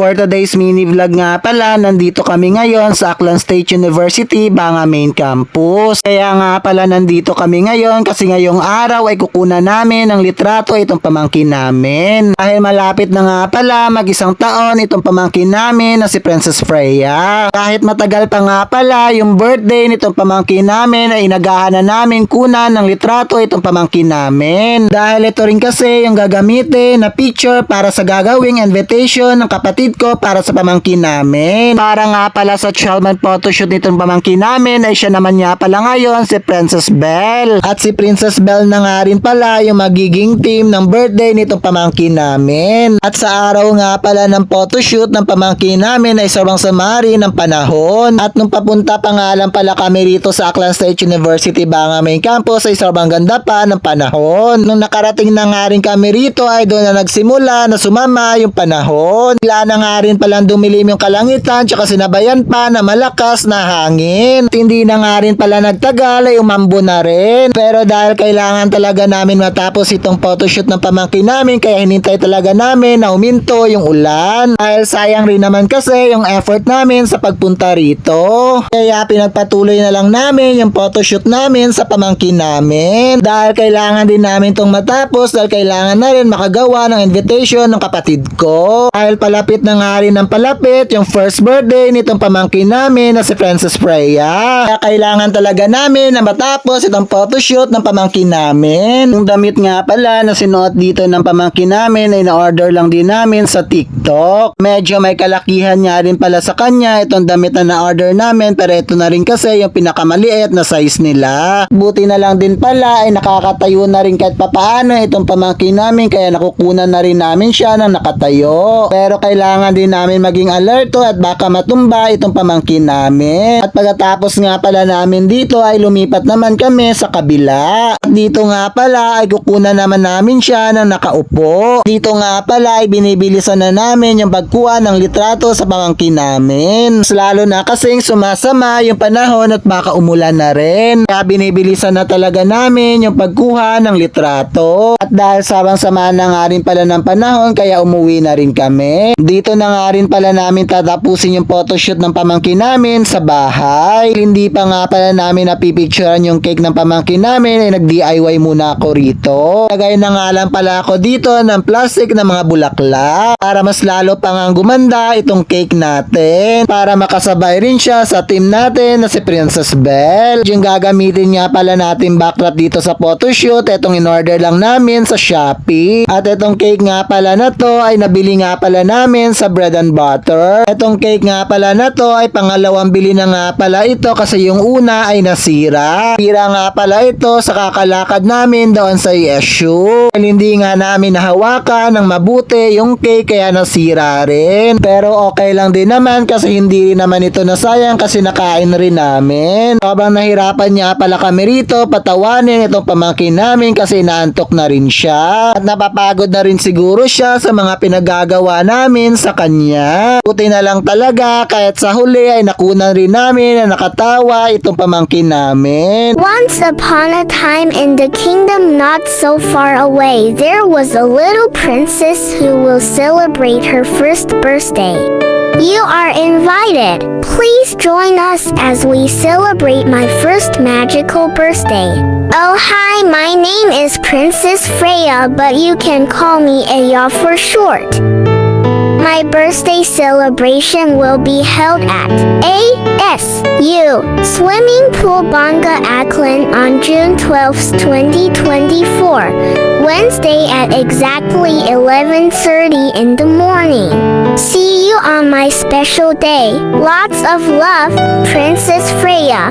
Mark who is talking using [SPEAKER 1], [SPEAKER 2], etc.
[SPEAKER 1] For today's mini vlog nga pala, nandito kami ngayon sa Aklan State University, Banga Main Campus. Kaya nga pala nandito kami ngayon kasi ngayong araw ay kukunan namin ng litrato itong pamangkin namin. Dahil malapit na nga pala mag-isang taon itong pamangkin namin na si Princess Freya. Kahit matagal pa nga pala yung birthday nitong pamangkin namin ay inagahan na namin kunan ng litrato itong pamangkin namin. Dahil ito rin kasi yung gagamitin na picture para sa gagawing invitation ng kapatid ko para sa pamangkin namin. Para nga pala sa 12-month photoshoot nitong pamangkin namin ay siya naman nga pala ngayon si Princess Belle. At si Princess Belle na nga rin pala yung magiging theme ng birthday nitong pamangkin namin. At sa araw nga pala ng photoshoot ng pamangkin namin ay sobrang sama rin ng panahon. At nung papunta pa nga lang pala kami rito sa Aklan State University Banga Main Campus ay sobrang ganda pa ng panahon. Nung nakarating na nga rin kami rito ay doon na nagsimula na sumama yung panahon. Bigla na nga rin palang dumilim yung kalangitan tsaka sinabayan pa na malakas na hangin. At hindi na nga rin pala nagtagal ay umambo na rin. Pero dahil kailangan talaga namin matapos itong photoshoot ng pamangkin namin kaya hinintay talaga namin na uminto yung ulan. Dahil sayang rin naman kasi yung effort namin sa pagpunta rito. Kaya pinagpatuloy na lang namin yung photoshoot namin sa pamangkin namin. Dahil kailangan din namin itong matapos dahil kailangan na rin makagawa ng invitation ng kapatid ko. Dahil palapit na nga rin ng palapit yung first birthday nitong pamangkin namin na si Princess Freya. Kaya kailangan talaga namin na matapos itong photoshoot ng pamangkin namin. Yung damit nga pala na sinuot dito ng pamangkin namin ay na-order lang din namin sa TikTok. Medyo may kalakihan nga rin pala sa kanya itong damit na na-order namin pero ito na rin kasi yung pinakamaliit na size nila. Buti na lang din pala ay nakakatayo na rin kahit papaano itong pamangkin namin kaya nakukunan na rin namin siya ng nakatayo. Pero kailangan din namin maging alerto at baka matumba itong pamangkin namin. At pagkatapos nga pala namin dito ay lumipat naman kami sa kabila. At dito nga pala ay kukunan naman namin siya ng nakaupo. Dito nga pala ay binibilisan na namin yung pagkuha ng litrato sa pamangkin namin. Mas lalo na kasing sumasama yung panahon at baka umulan na rin. Kaya binibilisan na talaga namin yung pagkuha ng litrato. At dahil sabang-sama na nga rin pala ng panahon kaya umuwi na rin kami. Dito na nga rin pala namin tatapusin yung photoshoot ng pamangkin namin sa bahay. Hindi pa nga pala namin napipicturean yung cake ng pamangkin namin ay nag-DIY muna ako rito. Lagay na nga lang pala ako dito ng plastic na mga bulaklak para mas lalo pa nga gumanda itong cake natin. Para makasabay rin siya sa team natin na si Princess Belle. Yung gagamitin nga pala natin backdrop dito sa photoshoot, itong in-order lang namin sa Shopee. At itong cake nga pala na to ay nabili nga pala namin sa Bread and Butter. Itong cake nga pala na to ay pangalawang bili na nga pala ito kasi yung una ay nasira. Sira nga pala ito sa kakalakad namin doon sa ESU. Hindi nga namin nahawakan ng mabuti yung cake kaya nasira rin. Pero okay lang din naman kasi hindi rin naman ito nasayang kasi nakain rin namin. Sobrang nahirapan niya pala kami rito patawanin itong pamangkin namin kasi naantok na rin siya. At napapagod na rin siguro siya sa mga pinagagawa namin sa kanya. Buti na lang talaga kahit sa huli ay nakunan rin namin na nakatawa itong pamangkin namin.
[SPEAKER 2] Once upon a time in the kingdom not so far away, there was a little princess who will celebrate her first birthday. You are invited. Please join us as we celebrate my first magical birthday. Oh hi, my name is Princess Freya, but you can call me Aya for short. My birthday celebration will be held at ASU Swimming Pool Banga Aklan on June 12, 2024, Wednesday at exactly 11:30 in the morning. See you on my special day. Lots of love, Princess Freya.